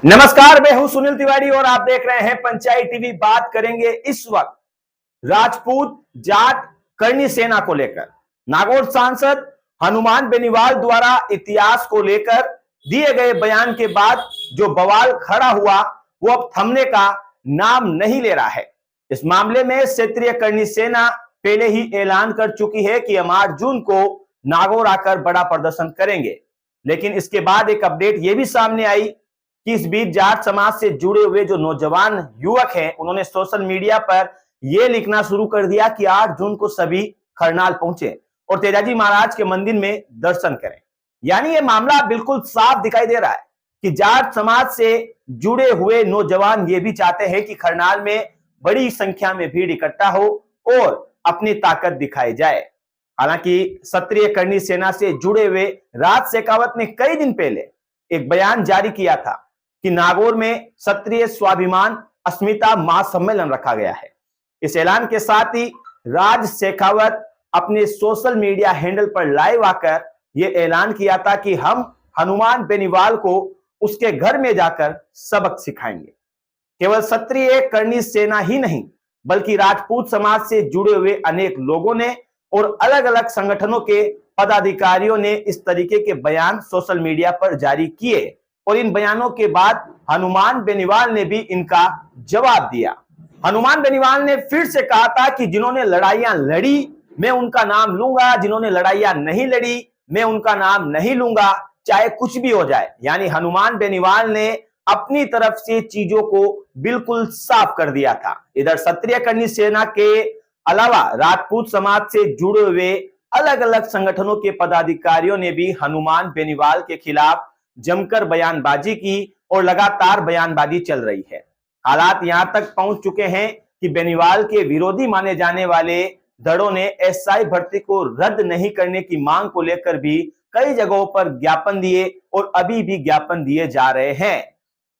नमस्कार, मैं हूं सुनील तिवारी और आप देख रहे हैं पंचायत टीवी। बात करेंगे इस वक्त राजपूत जाट करनी सेना को लेकर। नागौर सांसद हनुमान बेनीवाल द्वारा इतिहास को लेकर दिए गए बयान के बाद जो बवाल खड़ा हुआ वो अब थमने का नाम नहीं ले रहा है। इस मामले में क्षेत्रीय करनी सेना पहले ही ऐलान कर चुकी है कि हम 8 जून को नागौर आकर बड़ा प्रदर्शन करेंगे। लेकिन इसके बाद एक अपडेट ये भी सामने आई कि इस बीच जाट समाज से जुड़े हुए जो नौजवान युवक हैं उन्होंने सोशल मीडिया पर यह लिखना शुरू कर दिया कि 8 जून को सभी खरनाल पहुंचे और तेजाजी महाराज के मंदिर में दर्शन करें। यानी यह मामला बिल्कुल साफ दिखाई दे रहा है कि जाट समाज से जुड़े हुए नौजवान ये भी चाहते हैं कि खरनाल में बड़ी संख्या में भीड़ इकट्ठा हो और अपनी ताकत दिखाई जाए। हालांकि क्षत्रिय करनी सेना से जुड़े हुए राज शेखावत ने कई दिन पहले एक बयान जारी किया था कि नागौर में क्षत्रिय स्वाभिमान अस्मिता महासम्मेलन रखा गया है। इस ऐलान के साथ ही राज शेखावत अपने सोशल मीडिया हैंडल पर लाइव आकर यह ऐलान किया था कि हम हनुमान बेनीवाल को उसके घर में जाकर सबक सिखाएंगे। केवल क्षत्रिय करनी सेना ही नहीं बल्कि राजपूत समाज से जुड़े हुए अनेक लोगों ने और अलग अलग संगठनों के पदाधिकारियों ने इस तरीके के बयान सोशल मीडिया पर जारी किए और इन बयानों के बाद हनुमान बेनीवाल ने भी इनका जवाब दिया। हनुमान बेनीवाल ने फिर से कहा था कि जिन्होंने लड़ाइयां लड़ी मैं उनका नाम लूंगा, जिन्होंने लड़ाइयां नहीं लड़ी मैं उनका नाम नहीं लूंगा, चाहे कुछ भी हो जाए। यानी हनुमान बेनीवाल ने अपनी तरफ से चीजों को बिल्कुल साफ कर दिया था। इधर क्षत्रिय करनी सेना के अलावा राजपूत समाज से जुड़े हुए अलग अलग संगठनों के पदाधिकारियों ने भी हनुमान बेनीवाल के खिलाफ जमकर बयानबाजी की और लगातार बयानबाजी चल रही है। हालात यहां तक पहुंच चुके हैं कि बेनीवाल के विरोधी माने जाने वाले धड़ों ने एसआई भर्ती को रद्द नहीं करने की मांग को लेकर भी कई जगहों पर ज्ञापन दिए और अभी भी ज्ञापन दिए जा रहे हैं।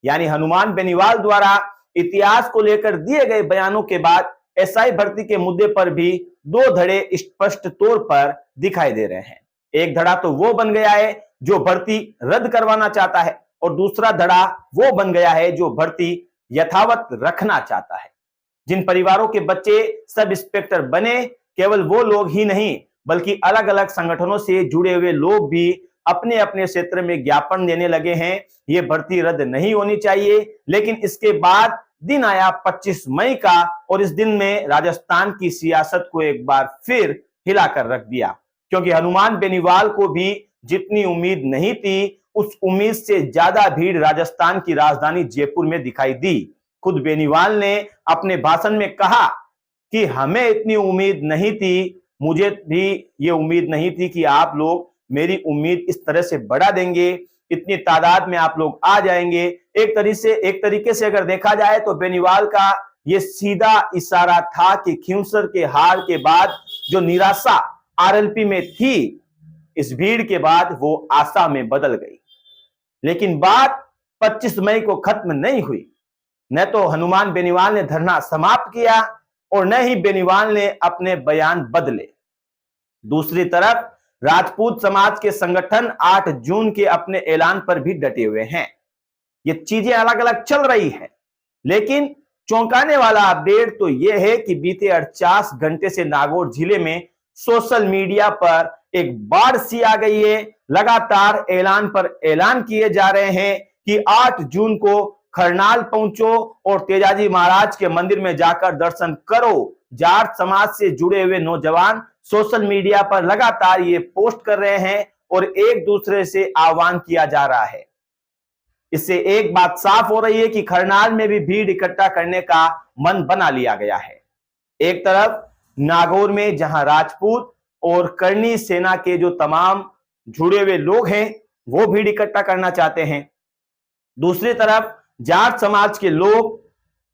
यानी हनुमान बेनीवाल द्वारा इतिहास को लेकर दिए गए बयानों के बाद एसआई भर्ती के मुद्दे पर भी दो धड़े स्पष्ट तौर पर दिखाई दे रहे हैं। एक धड़ा तो वो बन गया है जो भर्ती रद्द करवाना चाहता है और दूसरा धड़ा वो बन गया है जो भर्ती यथावत रखना चाहता है। जिन परिवारों के बच्चे सब इंस्पेक्टर बने केवल वो लोग ही नहीं बल्कि अलग अलग संगठनों से जुड़े हुए लोग भी अपने अपने क्षेत्र में ज्ञापन देने लगे हैं ये भर्ती रद्द नहीं होनी चाहिए। लेकिन इसके बाद दिन आया 25 मई का और इस दिन में राजस्थान की सियासत को एक बार फिर हिलाकर रख दिया, क्योंकि हनुमान बेनीवाल को भी जितनी उम्मीद नहीं थी उस उम्मीद से ज्यादा भीड़ राजस्थान की राजधानी जयपुर में दिखाई दी। खुद बेनीवाल ने अपने भाषण में कहा कि हमें इतनी उम्मीद नहीं थी, मुझे भी ये उम्मीद नहीं थी कि आप लोग मेरी उम्मीद इस तरह से बढ़ा देंगे, इतनी तादाद में आप लोग आ जाएंगे। एक तरीके से अगर देखा जाए तो बेनीवाल का ये सीधा इशारा था कि खिंवसर के हार के बाद जो निराशा आरएलपी में थी इस भीड़ के बाद वो आशा में बदल गई। लेकिन बात 25 मई को खत्म नहीं हुई। न तो हनुमान बेनीवाल ने धरना समाप्त किया और न ही बेनीवाल ने अपने बयान बदले। दूसरी तरफ राजपूत समाज के संगठन 8 जून के अपने ऐलान पर भी डटे हुए हैं। ये चीजें अलग अलग चल रही है, लेकिन चौंकाने वाला अपडेट तो यह है कि बीते 48 घंटे से नागौर जिले में सोशल मीडिया पर एक बाढ़ सी आ गई है। लगातार ऐलान पर ऐलान किए जा रहे हैं कि 8 जून को खरनाल पहुंचो और तेजाजी महाराज के मंदिर में जाकर दर्शन करो। जाट समाज से जुड़े हुए नौजवान सोशल मीडिया पर लगातार ये पोस्ट कर रहे हैं और एक दूसरे से आह्वान किया जा रहा है। इससे एक बात साफ हो रही है कि खरनाल में भी भीड़ इकट्ठा करने का मन बना लिया गया है। एक तरफ नागौर में जहां राजपूत और करनी सेना के जो तमाम जुड़े हुए लोग हैं वो भीड़ इकट्ठा करना चाहते हैं, दूसरी तरफ जाट समाज के लोग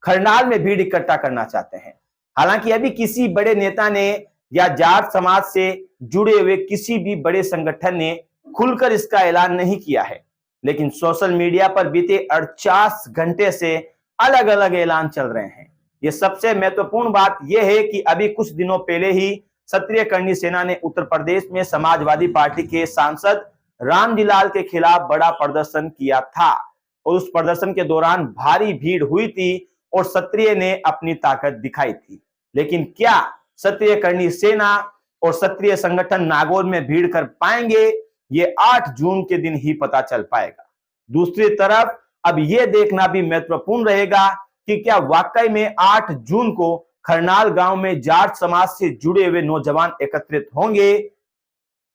खरनाल में भीड़ इकट्ठा करना चाहते हैं। हालांकि अभी किसी बड़े नेता ने या जाट समाज से जुड़े हुए किसी भी बड़े संगठन ने खुलकर इसका ऐलान नहीं किया है, लेकिन सोशल मीडिया पर बीते 48 घंटे से अलग अलग ऐलान चल रहे हैं। ये सबसे महत्वपूर्ण बात यह है कि अभी कुछ दिनों पहले ही क्षत्रिय करनी सेना ने उत्तर प्रदेश में समाजवादी पार्टी के सांसद रामजी लाल के खिलाफ बड़ा प्रदर्शन किया था। और उस प्रदर्शन के दौरान भारी भीड़ हुई थी और क्षत्रिय ने अपनी ताकत दिखाई थी। लेकिन क्या क्षत्रिय करनी सेना और क्षत्रिय संगठन नागौर में भीड़ कर पाएंगे? ये 8 जून के दिन ही पता चल पाएगा। दूसरी तरफ अब यह देखना भी महत्वपूर्ण रहेगा कि क्या वाकई में 8 जून को खरनाल गांव में जाट समाज से जुड़े हुए नौजवान एकत्रित होंगे?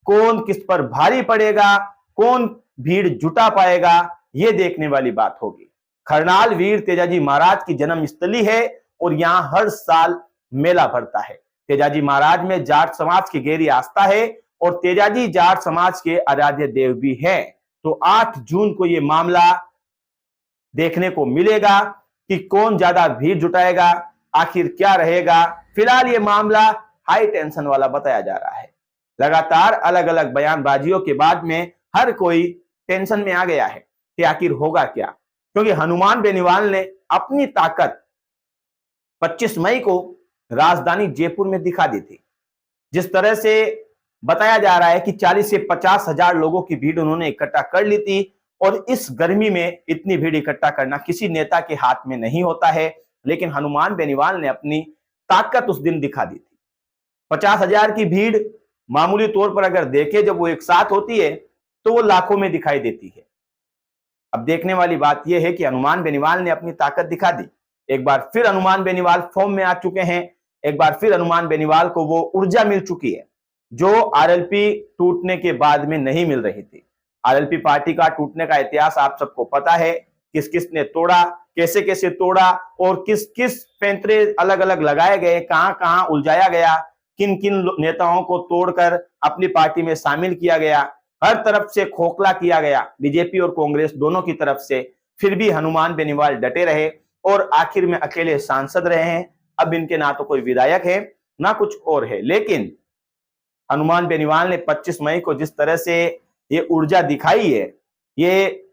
कौन किस पर भारी पड़ेगा, कौन भीड़ जुटा पाएगा, यह देखने वाली बात होगी। खरनाल वीर तेजाजी महाराज की जन्मस्थली है और यहां हर साल मेला भरता है। तेजाजी महाराज में जाट समाज की गहरी आस्था है और तेजाजी जाट समाज के आराध्य देव भी हैं। तो 8 जून को यह मामला देखने को मिलेगा कि कौन ज्यादा भीड़ जुटाएगा, आखिर क्या रहेगा। फिलहाल यह मामला हाई टेंशन वाला बताया जा रहा है। लगातार अलग अलग बयानबाजियों के बाद में हर कोई टेंशन में आ गया है कि आखिर होगा क्या, क्योंकि हनुमान बेनीवाल ने अपनी ताकत 25 मई को राजधानी जयपुर में दिखा दी थी। जिस तरह से बताया जा रहा है कि 40 से 50 हजार लोगों की भीड़ उन्होंने इकट्ठा कर ली थी और इस गर्मी में इतनी भीड़ इकट्ठा करना किसी नेता के हाथ में नहीं होता है, लेकिन हनुमान बेनीवाल ने अपनी ताकत उस दिन दिखा दी थी। 50 हजार की भीड़ मामूली तौर पर अगर देखे जब वो एक साथ होती है तो वो लाखों में दिखाई देती है। अब देखने वाली बात यह है कि हनुमान बेनीवाल ने अपनी ताकत दिखा दी। एक बार फिर हनुमान बेनीवाल फॉर्म में आ चुके हैं। एक बार फिर हनुमान बेनीवाल को वो ऊर्जा मिल चुकी है जो आरएलपी टूटने के बाद में नहीं मिल रही थी। आरएलपी पार्टी का टूटने का इतिहास आप सबको पता है, किस किस ने तोड़ा, कैसे कैसे तोड़ा और किस किस पैंतरे अलग अलग लगाए गए, कहां कहां उलझाया गया, किन किन नेताओं को तोड़कर अपनी पार्टी में शामिल किया गया, हर तरफ से खोखला किया गया, बीजेपी और कांग्रेस दोनों की तरफ से। फिर भी हनुमान बेनीवाल डटे रहे और आखिर में अकेले सांसद रहे हैं। अब इनके ना तो कोई विधायक है ना कुछ और है, लेकिन हनुमान बेनीवाल ने 25 मई को जिस तरह से ये ऊर्जा दिखाई है, ये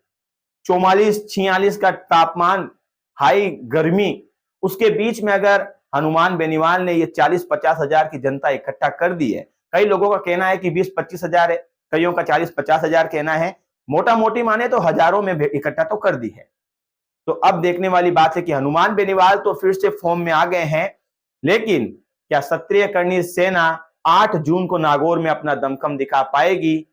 44-46 का तापमान, हाई गर्मी, उसके बीच में अगर हनुमान बेनीवाल ने ये 40-50 हजार की जनता इकट्ठा कर दी है। कई लोगों का कहना है कि 20-25 हजार है, कईयों का 40-50 हजार कहना है, मोटा मोटी माने तो हजारों में इकट्ठा तो कर दी है। तो अब देखने वाली बात है कि हनुमान बेनीवाल तो फिर से फॉर्म में आ गए हैं, लेकिन क्या क्षत्रिय करनी सेना 8 जून को नागौर में अपना दमखम दिखा पाएगी?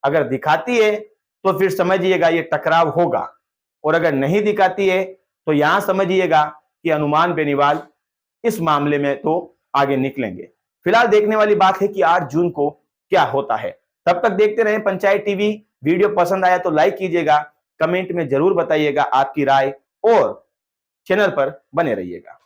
अगर दिखाती है तो फिर समझिएगा ये टकराव होगा, और अगर नहीं दिखाती है तो यहां समझिएगा कि हनुमान बेनीवाल इस मामले में तो आगे निकलेंगे। फिलहाल देखने वाली बात है कि 8 जून को क्या होता है। तब तक देखते रहें पंचायत टीवी। वीडियो पसंद आया तो लाइक कीजिएगा, कमेंट में जरूर बताइएगा आपकी राय और चैनल पर बने रहिएगा।